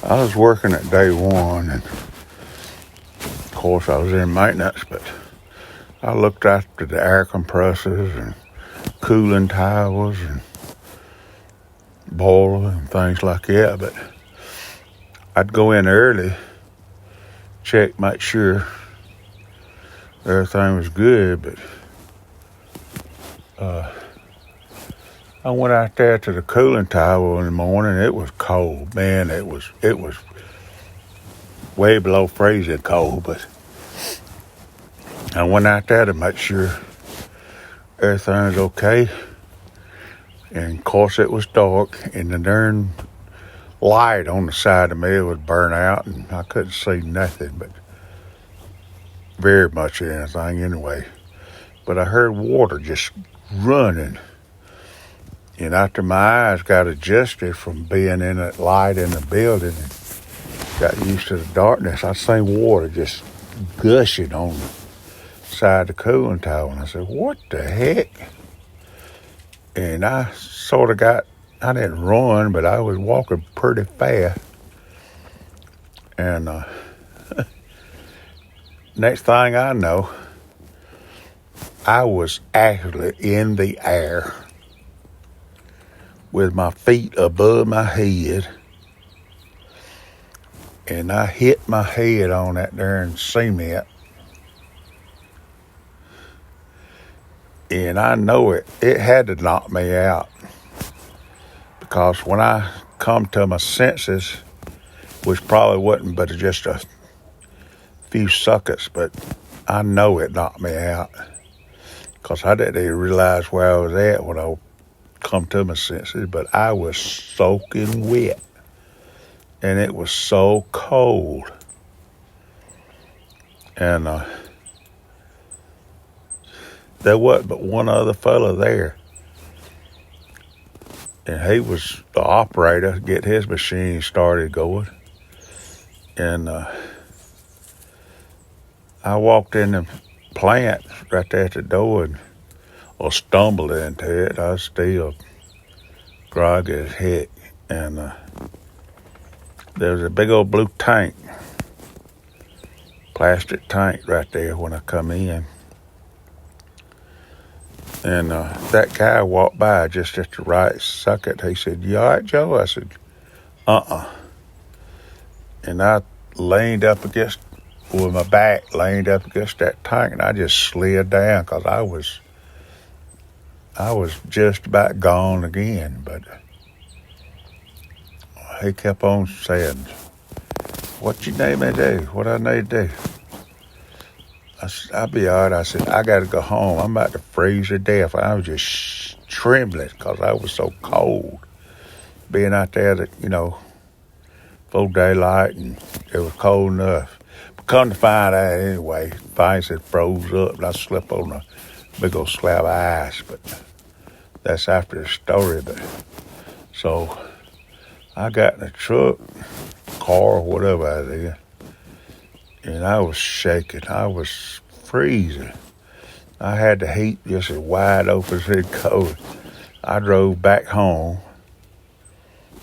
I was working at day one, and of course I was in maintenance, but I looked after the air compressors and cooling towers and boiler and things like that. But I'd go in early, check, make sure everything was good. But I went out there to the cooling tower in the morning. It was cold, man. It was way below freezing cold. But I went out there to make sure everything was okay. And of course it was dark, and the darn light on the side of me was burnt out, and I couldn't see nothing but very much anything anyway. But I heard water just running. And after my eyes got adjusted from being in that light in the building and got used to the darkness, I seen water just gushing on the side of the cooling tower. And I said, what the heck? And I didn't run, but I was walking pretty fast. And next thing I know, I was actually in the air with my feet above my head, and I hit my head on that darn cement, and I know it had to knock me out, because when I come to my senses, which probably wasn't but just a few seconds, but I know it knocked me out, because I didn't even realize where I was at when I come to my senses. But I was soaking wet, and it was so cold. And there wasn't but one other fella there, and he was the operator, get his machine started going. And I walked in the plant right there at the door or stumbled into it. I was still groggy as heck. And there was a big old blue tank, plastic tank right there when I come in. And that guy walked by just at the right second. He said, "You all right, Joe?" I said, "Uh-uh." And I leaned up against, with my back leaned up against that tank, and I just slid down, because I was just about gone again. But he kept on saying, "What you need me to do? What I need to do?" I said, "I'll be all right." I said, "I got to go home. I'm about to freeze to death." I was just trembling because I was so cold. Being out there, full daylight, and it was cold enough. But come to find out anyway, things had froze up, and I slept on a big old slab of ice. But that's after the story. But so I got in the truck, car, whatever I did, and I was shaking. I was freezing. I had the heat just as wide open as it could. I drove back home,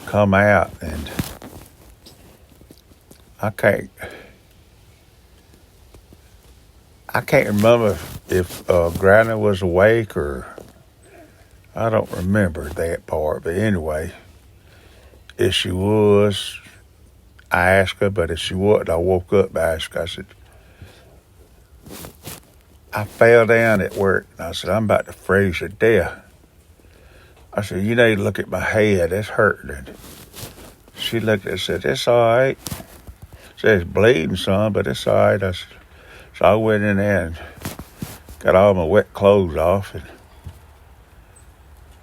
come out, and I can't remember if Granny was awake, or I don't remember that part. But anyway, if she was, I asked her. But if she wasn't, I woke up and asked her. I said, "I fell down at work." And I said, "I'm about to freeze to death." I said, "You need to look at my head. It's hurting." And she looked at it and said, "It's all right." She said, "It's bleeding some, but it's all right." So I went in there and got all my wet clothes off and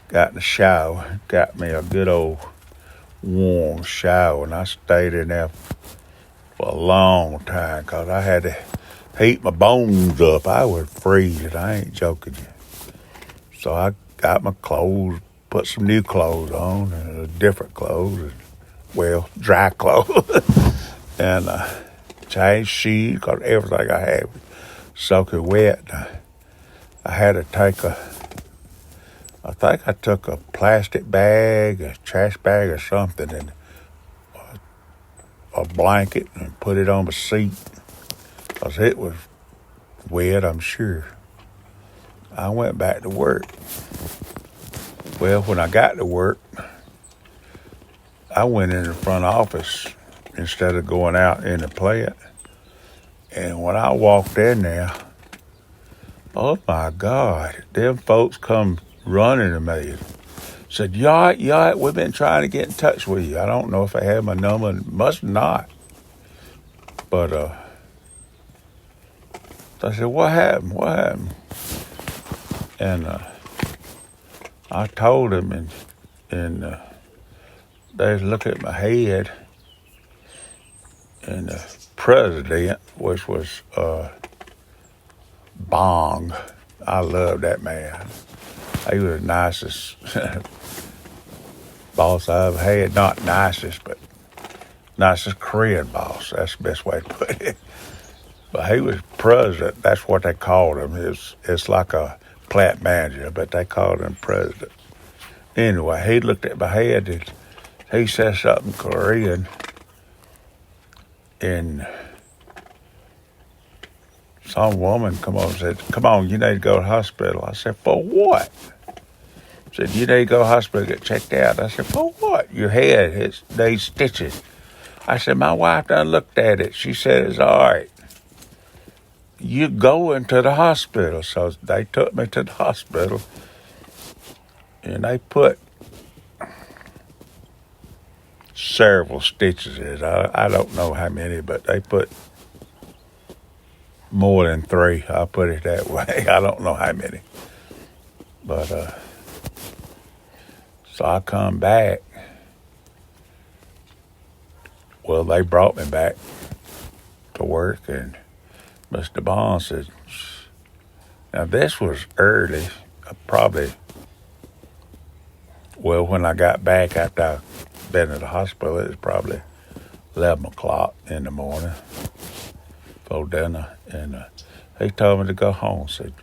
got in the shower. Got me a good old warm shower, and I stayed in there for a long time, because I had to heat my bones up. I was freezing. I ain't joking you. So I got my clothes, put some new clothes on, and different clothes, and, dry clothes, and changed shoes, because everything I had was soaking wet. I had to take I think I took a plastic bag, a trash bag or something, and a blanket and put it on the seat because it was wet, I'm sure. I went back to work. Well, when I got to work, I went in the front office instead of going out in the plant. And when I walked in there, oh my God, them folks come running to me. Said, y'all, we've been trying to get in touch with you. I don't know if I have my number, must not. But I said, what happened? What happened? And I told them, and they looked at my head, and the president, which was Bong, I love that man. He was the nicest boss I ever had. Not nicest, but nicest Korean boss. That's the best way to put it. But he was president. That's what they called him. It's like a plant manager, but they called him president. Anyway, he looked at my head and he said something Korean, and some woman come on and said, come on, you need to go to the hospital. I said, for what? Said, you need to go to the hospital, get checked out. I said, for what? Your head needs stitches. I said, my wife done looked at it. She said, it's all right. You going to the hospital. So they took me to the hospital, and they put several stitches in. I don't know how many, but they put more than 3. I'll put it that way. I don't know how many. But so I come back. Well, they brought me back to work, and Mr. Bond said, now this was early, probably, well, when I got back after I'd been at the hospital, it was probably 11 o'clock in the morning for dinner, and he told me to go home. Said,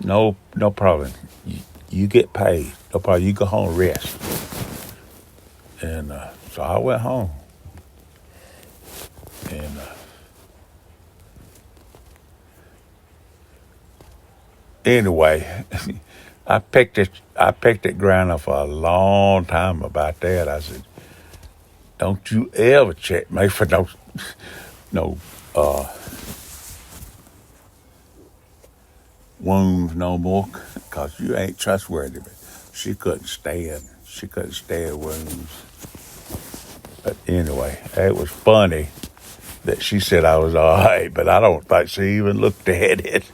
no problem. You get paid. No problem. You go home and rest. And so I went home. And anyway, I picked it ground up for a long time about that. I said, don't you ever check me for no wounds no more, because you ain't trustworthy. But she couldn't stand wounds. But anyway, it was funny that she said I was all right, but I don't think she even looked at it.